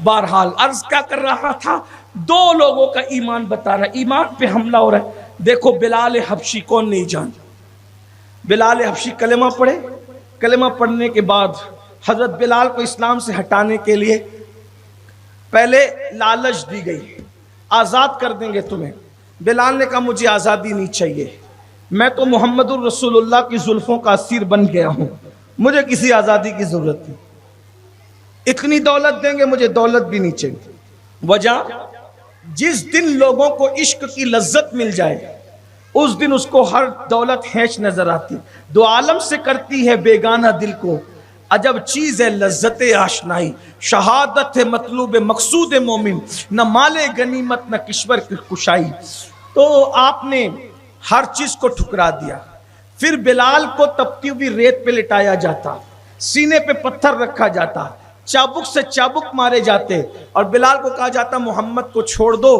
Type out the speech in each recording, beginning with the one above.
بہرحال عرض کیا کر رہا تھا، دو لوگوں کا ایمان بتا رہا، ایمان پہ حملہ ہو رہا ہے۔ دیکھو بلال حبشی، کون نہیں جانتا بلال حبشی؟ کلمہ پڑھے، کلمہ پڑھنے کے بعد حضرت بلال کو اسلام سے ہٹانے کے لیے پہلے لالچ دی گئی، آزاد کر دیں گے تمہیں۔ بلال نے کہا مجھے آزادی نہیں چاہیے، میں تو محمد الرسول اللہ کی زلفوں کا اسیر بن گیا ہوں، مجھے کسی آزادی کی ضرورت نہیں، اتنی دولت دیں گے مجھے دولت بھی نہیں چاہیے۔ وجہ، جس دن لوگوں کو عشق کی لذت مل جائے اس دن اس کو ہر دولت ہینچ نظر آتی، دو عالم سے کرتی ہے بیگانہ دل کو، عجب چیز ہے لذت آشنائی، شہادت ہے مطلوب مقصود مومن، نہ مال غنیمت نہ کشور کی کشائی۔ تو آپ نے ہر چیز کو ٹھکرا دیا۔ پھر بلال کو تپتی ہوئی ریت پہ لٹایا جاتا، سینے پہ پتھر رکھا جاتا، چابک سے چابک مارے جاتے، اور بلال کو کہا جاتا محمد کو چھوڑ دو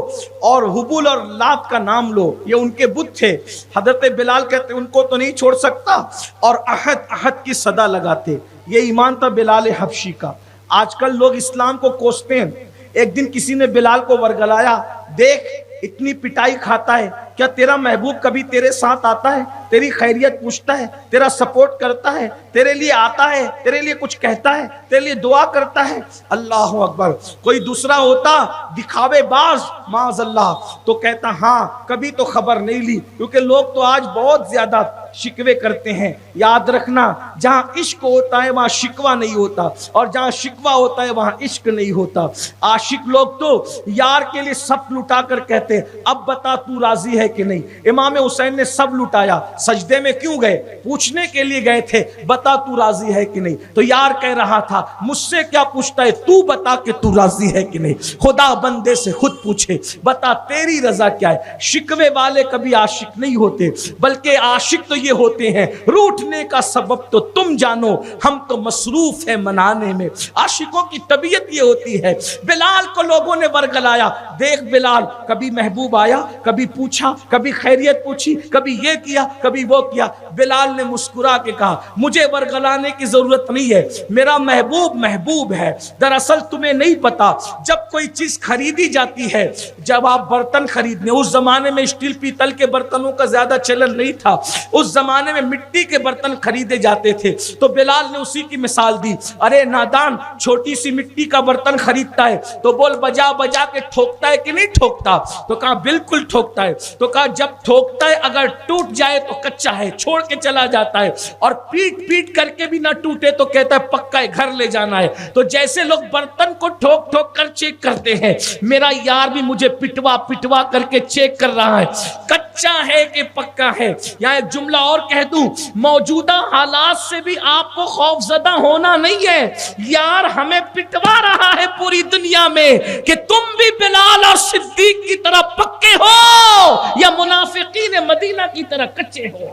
اور حبول اور لات کا نام لو، یہ ان کے بت تھے۔ حضرت بلال کہتے ان کو تو نہیں چھوڑ سکتا، اور احد احد کی صدا لگاتے۔ یہ ایمان تھا بلال حبشی کا۔ آج کل لوگ اسلام کو کوستے ہیں۔ ایک دن کسی نے بلال کو ورگلایا، دیکھ اتنی پٹائی کھاتا ہے، کیا تیرا محبوب کبھی تیرے ساتھ آتا ہے، تیری خیریت پوچھتا ہے، تیرا سپورٹ کرتا ہے، تیرے لیے آتا ہے، تیرے لیے کچھ کہتا ہے، تیرے لیے دعا کرتا ہے؟ اللہ اکبر۔ کوئی دوسرا ہوتا دکھاوے باز معاذ اللہ تو کہتا ہاں کبھی تو خبر نہیں لی، کیونکہ لوگ تو آج بہت زیادہ شکوے کرتے ہیں۔ یاد رکھنا، جہاں عشق ہوتا ہے وہاں شکوہ نہیں ہوتا، اور جہاں شکوہ ہوتا ہے وہاں عشق نہیں ہوتا۔ عاشق لوگ تو یار کے لیے سب لٹا کر کہتے اب بتا تو راضی ہے کہ نہیں۔ امام حسین نے سب لٹایا، سجدے میں کیوں گئے؟ پوچھنے کے لیے گئے تھے بتا تو راضی ہے کہ نہیں۔ تو یار کہہ رہا تھا مجھ سے کیا پوچھتا ہے، تو بتا کہ تو راضی ہے کہ نہیں۔ خدا بندے سے خود پوچھے بتا تیری رضا کیا ہے۔ شکوے والے کبھی عاشق نہیں ہوتے، بلکہ عاشق تو یہ ہوتے ہیں روٹنے کا سبب تو تم جانو، ہم تو مصروف ہیں منانے میں۔ عاشقوں کی طبیعت یہ ہوتی ہے۔ بلال کو لوگوں نے ورگلایا، دیکھ بلال کبھی محبوب آیا، کبھی پوچھا، کبھی خیریت پوچھی، کبھی یہ کیا کبھی وہ کیا۔ بلال نے مسکرا کے کہا مجھے ورگلانے کی ضرورت نہیں ہے، میرا محبوب محبوب ہے۔ دراصل تمہیں نہیں پتا، جب کوئی چیز خریدی جاتی ہے، جب آپ برتن خریدنے، اس زمانے میں اسٹیل پیتل کے برتنوں کا زیادہ چلن نہیں تھا، اس زمانے میں مٹی کے برتن خریدے جاتے تھے، تو بلال نے اسی کی مثال دی۔ ارے نادان، چھوٹی سی مٹی کا برتن خریدتا ہے تو بول بجا بجا کے ٹھوکتا ہے کہ نہیں ٹھوکتا؟ تو کہا بالکل ٹھوکتا ہے۔ تو کہا جب ٹھوکتا ہے اگر ٹوٹ جائے تو کچا ہے، چھوڑ کے چلا جاتا ہے، اور پیٹ پیٹ کر کے بھی نہ ٹوٹے تو کہتا ہے پکا ہے، گھر لے جانا ہے۔ تو جیسے لوگ برتن کو ٹھوک ٹھوک کر چیک کرتے ہیں، میرا یار بھی مجھے پٹوا پٹوا کر کے چیک کر رہا ہے کچا ہے کہ پکا ہے۔ یہاں ایک جملہ اور کہہ دوں، موجودہ حالات سے بھی آپ کو خوف زدہ ہونا نہیں ہے، یار ہمیں پٹوا رہا ہے پوری دنیا میں کہ تم بھی بلال اور صدیق کی طرح پکے ہو یا منافقین مدینہ کی طرح کچے ہو،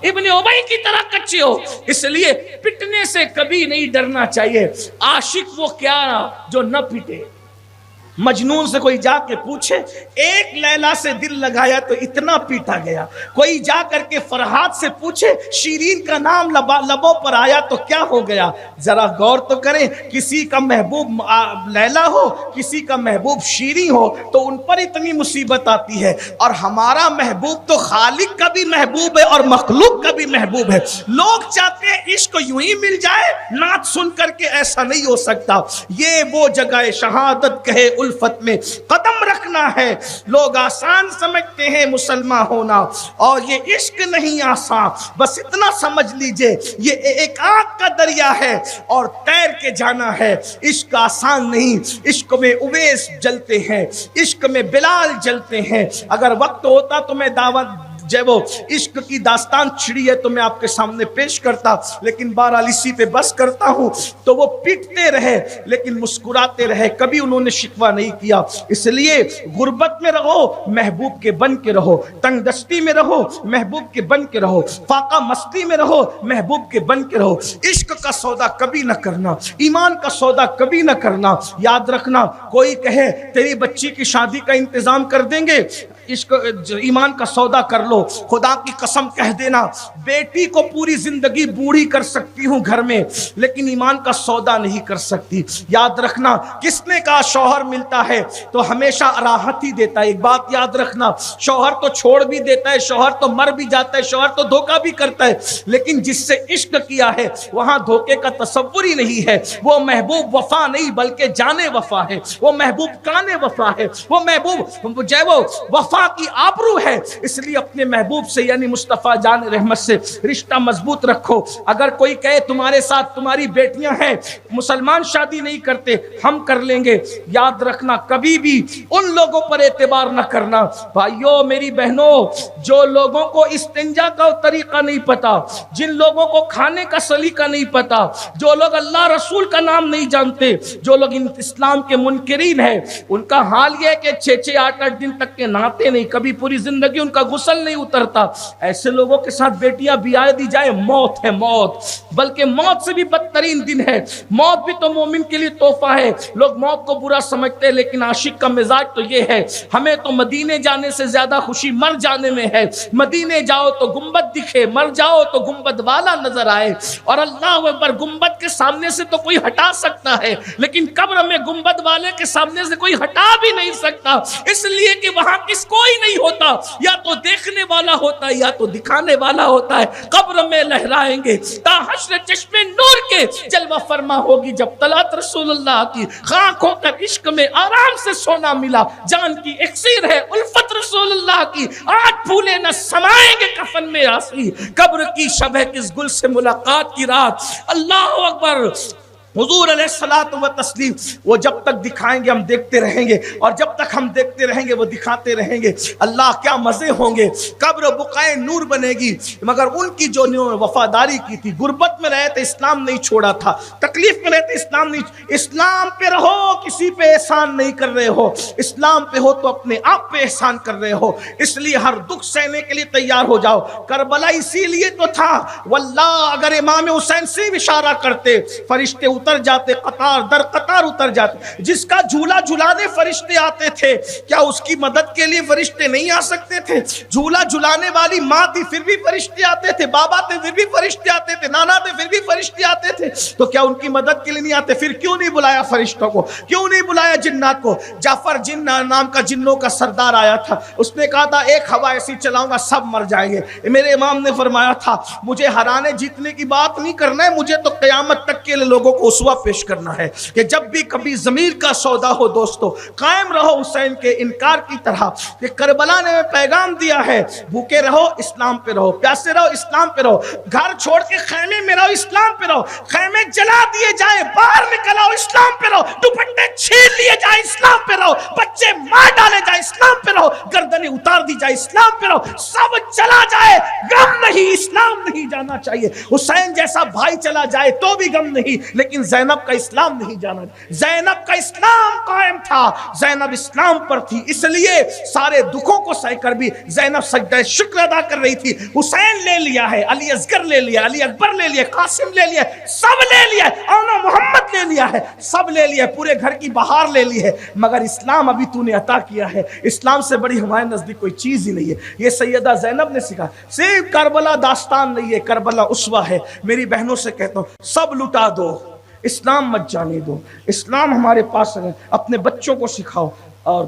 ابن ابی کی طرح کچے ہو۔ اس لیے پٹنے سے کبھی نہیں ڈرنا چاہیے۔ عاشق وہ کیا جو نہ پٹے۔ مجنون سے کوئی جا کے پوچھے ایک لیلا سے دل لگایا تو اتنا پیٹا گیا، کوئی جا کر کے فرحات سے پوچھے شیرین کا نام لبوں پر آیا تو کیا ہو گیا۔ ذرا غور تو کریں، کسی کا محبوب لیلا ہو، کسی کا محبوب شیرین ہو تو ان پر اتنی مصیبت آتی ہے، اور ہمارا محبوب تو خالق کا بھی محبوب ہے اور مخلوق کا بھی محبوب ہے۔ لوگ چاہتے ہیں عشق یوں ہی مل جائے، نعت سن کر کے، ایسا نہیں ہو سکتا۔ یہ وہ جگہ شہادت کہے الفت میں قدم رکھنا ہے۔ لوگ آسان سمجھتے ہیں مسلمان ہونا، اور یہ عشق نہیں آسان، بس اتنا سمجھ لیجئے یہ ایک آگ کا دریا ہے اور تیر کے جانا ہے۔ عشق آسان نہیں، عشق میں اویس جلتے ہیں، عشق میں بلال جلتے ہیں۔ اگر وقت ہوتا تو میں دعوت جب وہ عشق کی داستان چھڑی ہے تو میں آپ کے سامنے پیش کرتا، لیکن بہرحال اسی پہ بس کرتا ہوں۔ تو وہ پیٹتے رہے لیکن مسکراتے رہے، کبھی انہوں نے شکوہ نہیں کیا۔ اس لیے غربت میں رہو محبوب کے بن کے رہو، تنگ دستی میں رہو محبوب کے بن کے رہو، فاقہ مستی میں رہو محبوب کے بن کے رہو۔ عشق کا سودا کبھی نہ کرنا، ایمان کا سودا کبھی نہ کرنا۔ یاد رکھنا، کوئی کہے تیری بچی کی شادی کا انتظام کر دیں گے، عشق ایمان کا سودا کر لو. خدا کی قسم کہہ دینا بیٹی کو پوری زندگی بوڑھی کر سکتی ہوں گھر میں لیکن ایمان کا سودا نہیں کر سکتی. یاد رکھنا کس نے کہا شوہر ملتا ہے تو ہمیشہ راحت ہی دیتا ہے. ایک بات یاد رکھنا شوہر تو چھوڑ بھی دیتا ہے, شوہر تو مر بھی جاتا ہے, شوہر تو دھوکہ بھی کرتا ہے, لیکن جس سے عشق کیا ہے وہاں دھوکے کا تصور ہی نہیں ہے. وہ محبوب وفا نہیں بلکہ جانے وفا ہے, وہ محبوب کانے وفا ہے, وہ محبوب جو ہے وہ وفا کی آبرو ہے. اس لیے اپنے محبوب سے یعنی مصطفیٰ جان رحمت سے رشتہ مضبوط رکھو. اگر کوئی کہے تمہارے ساتھ تمہاری بیٹیاں ہیں مسلمان شادی نہیں کرتے ہم کر لیں گے, یاد رکھنا کبھی بھی ان لوگوں پر اعتبار نہ کرنا. بھائیو میری بہنوں, جو لوگوں کو استنجا کا طریقہ نہیں پتا, جن لوگوں کو کھانے کا سلیقہ نہیں پتا, جو لوگ اللہ رسول کا نام نہیں جانتے, جو لوگ اسلام کے منکرین ہیں, ان کا حال یہ ہے کہ 6-6 8-8 دن تک کے نہاتے نہیں, کبھی پوری زندگی ان کا غسل نہیں اترتا. ایسے لوگوں کے ساتھ بیٹیاں بیاہ دی جائے موت ہے موت, بلکہ موت سے بھی بدترین دن ہے. موت بھی تو مومن کے لیے تحفہ ہے. لوگ موت کو برا سمجھتے ہیں لیکن عاشق کا مزاج تو یہ ہے ہمیں تو مدینے جانے سے زیادہ خوشی مر جانے میں ہے. مدینے جاؤ تو گنبد دکھے, مر جاؤ تو گنبد والا نظر آئے. اور اللہ اکبر, گنبد کے سامنے سے تو کوئی ہٹا سکتا ہے لیکن قبر میں گنبد والے کے سامنے سے کوئی ہٹا بھی نہیں سکتا, اس لیے کہ وہاں کس کوئی نہیں ہوتا, یا تو دیکھنے والا ہوتا ہے یا تو دکھانے والا ہوتا ہے. قبر میں لہرائیں گے تا حشر چشمے نور کے جلوہ فرما ہوگی جب طلعت رسول اللہ کی. خاک ہو کر عشق میں آرام سے سونا ملا, جان کی اکسیر ہے الفت رسول اللہ کی. آج پھولے نہ سمائیں گے کفن میں آسی, قبر کی شب ہے کس گل سے ملاقات کی رات. اللہ اکبر. حضور علیہ الصلوۃ والتسلیم وہ جب تک دکھائیں گے ہم دیکھتے رہیں گے, اور جب تک ہم دیکھتے رہیں گے وہ دکھاتے رہیں گے. اللہ کیا مزے ہوں گے. قبر بقائے نور بنے گی, مگر ان کی جو وفاداری کی تھی, غربت میں رہے تھے اسلام نہیں چھوڑا تھا, تکلیف میں رہے تھے اسلام نہیں, اسلام پہ رہو کسی پہ احسان نہیں کر رہے ہو, اسلام پہ ہو تو اپنے آپ پہ احسان کر رہے ہو. اس لیے ہر دکھ سہنے کے لیے تیار ہو جاؤ. کربلا اسی لیے تو تھا, واللہ اگر امام حسین سے اشارہ کرتے فرشتے اتر جاتے, قطار در قطار اتر جاتے. جس کا جھولا جھلانے فرشتے آتے تھے, کیا اس کی مدد کے لیے فرشتے نہیں آ سکتے تھے؟ جھولا جھلانے والی ماں تھی پھر بھی فرشتے آتے تھے, بابا تھے پھر بھی فرشتے آتے تھے, نانا تھے پھر بھی فرشتے آتے تھے. تو کیا ان کی مدد کے لیے نہیں آتے؟ پھر کیوں نہیں بلایا فرشتوں کو, کیوں نہیں بلایا جنات کو؟ جعفر جن نام کا جنوں کا سردار آیا تھا, اس نے کہا تھا ایک ہوا ایسی چلاؤں گا سب مر جائیں گے. میرے امام نے فرمایا تھا مجھے ہرانے جیتنے کی بات نہیں کرنا ہے, مجھے تو قیامت تک کے لیے لوگوں کو اسوہ پیش کرنا ہے کہ جب بھی کبھی ضمیر کا سودا ہو دوستو قائم رہو حسین کے انکار کی طرح. کہ کربلا نے پیغام دیا ہے بھوکے رہو اسلام پہ رہو, پیاسے رہو اسلام پہ رہو, گھر چھوڑ کے خیمے میں رہو اسلام پہ رہو, خیمے جلا دیے جائے باہر نکل آؤ اسلام پہ رہو, دوپٹے چھین لیے جائے اسلام پہ رہو, بچے مار ڈالے جائے اسلام پہ رہو, گردنیں اتار دی جائے اسلام پہ رہو, سب چلا جائے غم نہیں, اسلام نہیں جانا چاہیے. حسین جیسا بھائی چلا جائے تو بھی غم نہیں, لیکن زینب کا اسلام نہیں جانا. زینب کا اسلام قائم تھا, زینب اسلام پر تھی, اس لیے سارے دکھوں کو سہ کر بھی زینب سجدہ شکر ادا کر رہی تھی. حسین لے لیا ہے, علی اصغر لے لیا, علی اکبر لے لیا, قاسم لے لیا, سب لے لیا, اونا محمد لے لیا ہے, سب لے لیا, پورے گھر کی بہار لے لی ہے, مگر اسلام ابھی تو نے عطا کیا ہے. اسلام سے بڑی ہمارے نزدیک کوئی چیز ہی نہیں ہے. یہ سیدہ زینب نے سکھا. صرف کربلا داستان نہیں ہے, کربلا اسوہ ہے. میری بہنوں سے کہتا ہوں سب لٹا دو, اسلام مت جانے دو. اسلام ہمارے پاس ہے, اپنے بچوں کو سکھاؤ. اور